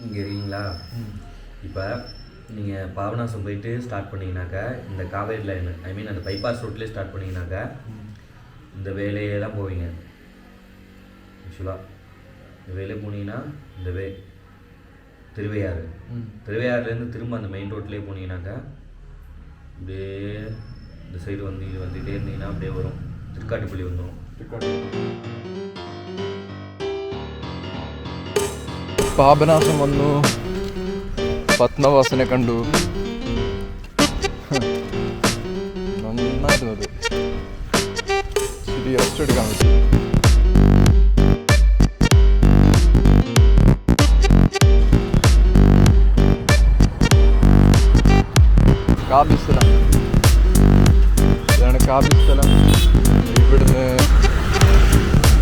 இங்கே இருக்கீங்களா? இப்போ நீங்கள் பாபநாசம் போயிட்டு ஸ்டார்ட் பண்ணிங்கனாக்கா இந்த காவேரி லைன் அந்த பைபாஸ் ரோட்லேயே ஸ்டார்ட் பண்ணிங்கனாக்கா இந்த வேலையே தான் போவீங்க. ஆக்சுவலாக இந்த வேலையே போனீங்கன்னா இந்த திருவையாறு திருவையாறுலேருந்து திரும்ப அந்த மெயின் ரோட்லேயே போனீங்கன்னாக்கா அப்படியே இந்த சைடு வந்துகிட்டே இருந்தீங்கன்னா அப்படியே வரும் திருக்காட்டுப்பள்ளி வந்துடும். പാപനാശം വന്നു, പത്മവാസനെ കണ്ടു. നന്നായിരുന്നു. അത് ശരി, റെസ്റ്റ് എടുക്കാൻ പറ്റും. കാബിസ്ഥലം, ഇതാണ് കാബിസ്ഥലം. ഇവിടുന്ന്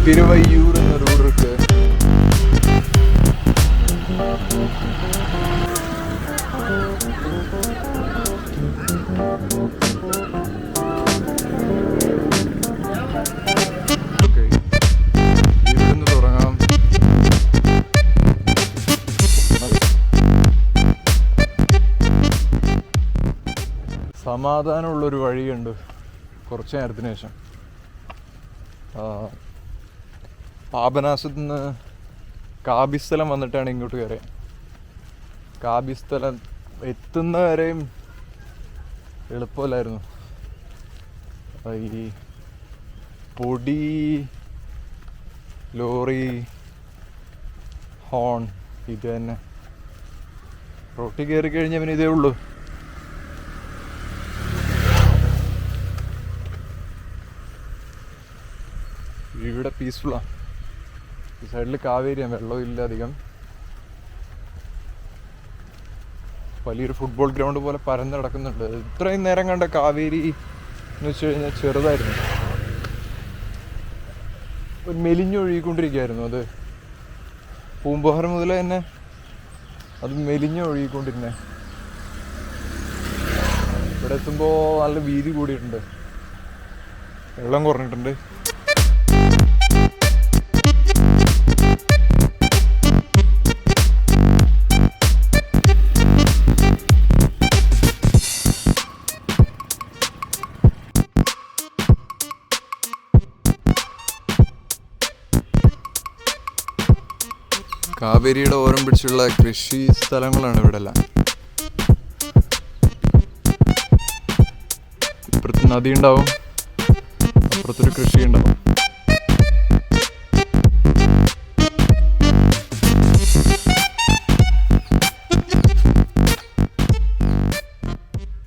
തിരുവയ്യൂർ എന്നൊരു ഊർക്ക്. ഇവിടുന്ന് തുടങ്ങാം. സമാധാനമുള്ളൊരു വഴിയുണ്ട് കുറച്ച് നേരത്തിന് ശേഷം. പാപനാശത്ത് നിന്ന് കാബിസ്ഥലം വന്നിട്ടാണ് ഇങ്ങോട്ട് കയറിയത്. കാബിസ്ഥലം എത്തുന്നവരെയും എളുപ്പമല്ലായിരുന്നു. ഈ പൊടി, ലോറി, ഹോൺ, ഇത് തന്നെ. റോട്ടിൽ കയറി കഴിഞ്ഞാൽ പിന്നെ ഇതേ ഉള്ളൂ. ഇവിടെ പീസ്ഫുള്ളാണ്. ഈ സൈഡിൽ കാവേരിയാണ്, വെള്ളമില്ല അധികം. വലിയൊരു ഫുട്ബോൾ ഗ്രൗണ്ട് പോലെ പരന്ന് കിടക്കുന്നുണ്ട്. ഇത്രയും നേരം കണ്ട കാവേരി എന്ന് വെച്ച് കഴിഞ്ഞാൽ ചെറുതായിരുന്നു, ഒരു മെലിഞ്ഞൊഴുകിക്കൊണ്ടിരിക്കുകയായിരുന്നു. അത് പൂമ്പാറ മുതൽ തന്നെ അത് മെലിഞ്ഞൊഴുകിക്കൊണ്ടിരുന്നേ. ഇവിടെ എത്തുമ്പോൾ നല്ല വീതി കൂടിയിട്ടുണ്ട്, വെള്ളം കുറഞ്ഞിട്ടുണ്ട്. കാവേരിയുടെ ഓരം പിടിച്ചുള്ള കൃഷി സ്ഥലങ്ങളാണ് ഇവിടെ എല്ലാം. ഇപ്പുറത്ത് നദി ഉണ്ടാവും, അപ്പുറത്തൊരു കൃഷി ഉണ്ടാവും.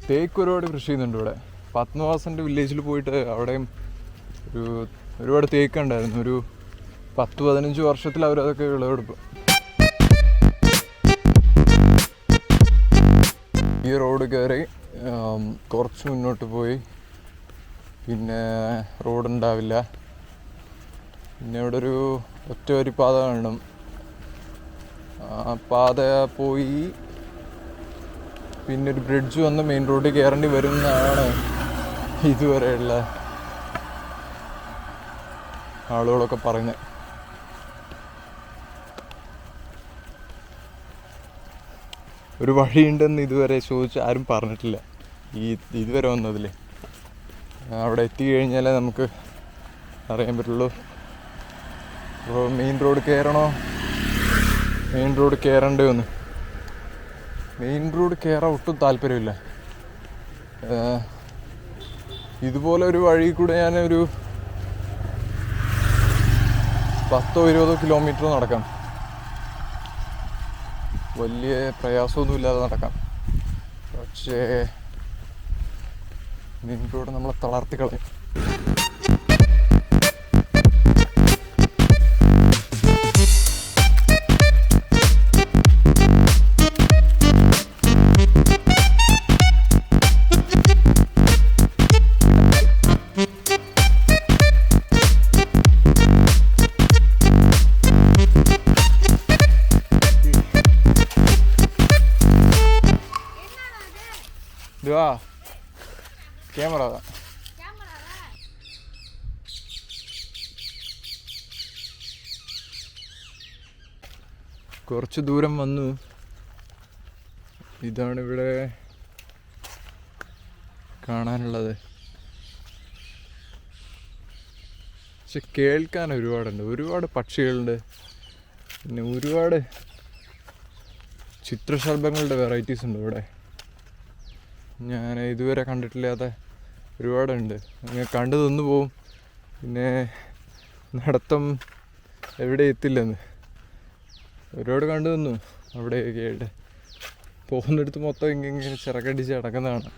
തേക്ക് ഒരുപാട് കൃഷി ചെയ്യുന്നുണ്ട് ഇവിടെ. പത്മവാസൻ്റെ വില്ലേജിൽ പോയിട്ട് അവിടെയും ഒരുപാട് തേക്ക് ഉണ്ടായിരുന്നു. ഒരു 10-15 വർഷത്തിൽ അവരതൊക്കെ വിളവെടുക്കും. ഈ റോഡ് കയറി കുറച്ച് മുന്നോട്ട് പോയി പിന്നെ റോഡുണ്ടാവില്ല. പിന്നെ ഇവിടെ ഒരു ഒറ്റവരി പാത കാണും. ആ പാത പോയി പിന്നെ ഒരു ബ്രിഡ്ജ് വന്ന് മെയിൻ റോഡിൽ കയറേണ്ടി വരും എന്നാണ് ഇതുവരെയുള്ള ആളുകളൊക്കെ പറയുന്നത്. ഒരു വഴിയുണ്ടെന്ന് ഇതുവരെ ചോദിച്ച് ആരും പറഞ്ഞിട്ടില്ല ഇതുവരെ വന്നതിൽ. അവിടെ എത്തിക്കഴിഞ്ഞാലേ നമുക്ക് അറിയാൻ പറ്റുള്ളൂ മെയിൻ റോഡ് കയറണോ, മെയിൻ റോഡ് കയറണ്ടേ ഒന്ന്. മെയിൻ റോഡ് കയറാൻ ഒട്ടും താല്പര്യമില്ല. ഇതുപോലെ ഒരു വഴി കൂടെ ഞാനൊരു 10-20 കിലോമീറ്റർ നടക്കാം. വലിയ പ്രയാസമൊന്നുമില്ലാതെ നടക്കാം. പക്ഷേ മെയിൻ റോഡ് നമ്മളെ തളർത്തി കളയും. இதுவா கேமரா தான். കുറച്ച് ദൂരം വന്നു. ഇതാണ് ഇവിടെ കാണാനുള്ളത്. പക്ഷെ കേൾക്കാൻ ഒരുപാടുണ്ട്, ഒരുപാട് പക്ഷികളുണ്ട്, പിന്നെ ഒരുപാട് ചിത്രശലഭങ്ങളുടെ വെറൈറ്റീസ് ഉണ്ട് ഇവിടെ. ഞാൻ ഇതുവരെ കണ്ടിട്ടില്ലാത്ത ഒരുപാടുണ്ട്. അങ്ങനെ കണ്ടു തന്നു പോവും. പിന്നെ നടത്തം എവിടെ എത്തില്ലെന്ന് ഒരുപാട് കണ്ടു തന്നു. അവിടെയൊക്കെ ആയിട്ട് പോകുന്നിടത്ത് മൊത്തം ഇങ്ങനെ ചിറകടിച്ച് കിടക്കുന്നതാണ്.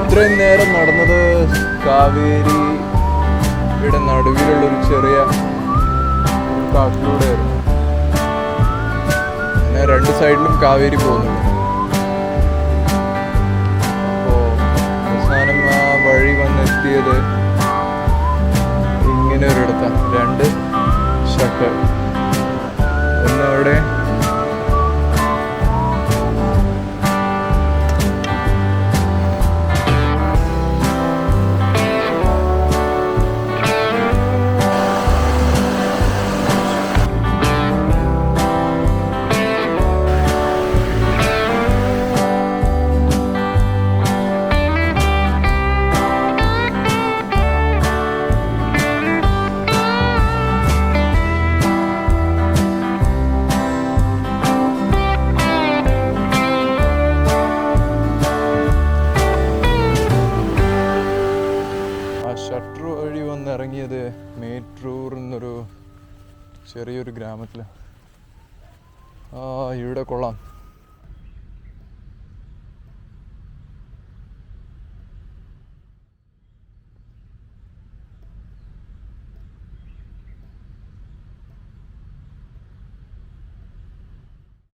ഇത്രയും നേരം നടന്നത് കാവേരിയുടെ നടുവിലുള്ളൊരു ചെറിയ കാട്ടിലൂടെയായിരുന്നു. പിന്നെ രണ്ട് സൈഡിലും കാവേരി പോകുന്നുണ്ട്. അപ്പോൾ അവസാനം ആ വഴി വന്നെത്തിയത് ഇങ്ങനെ ഒരിടത്താണ്. രണ്ട് ഷട്ടർ, ഒന്നവിടെ ഷട്ടർ വഴി വന്നിറങ്ങിയത് മേറ്റൂർ എന്നൊരു ചെറിയൊരു ഗ്രാമത്തിൽ. ഇവിടെ കൊള്ളാം.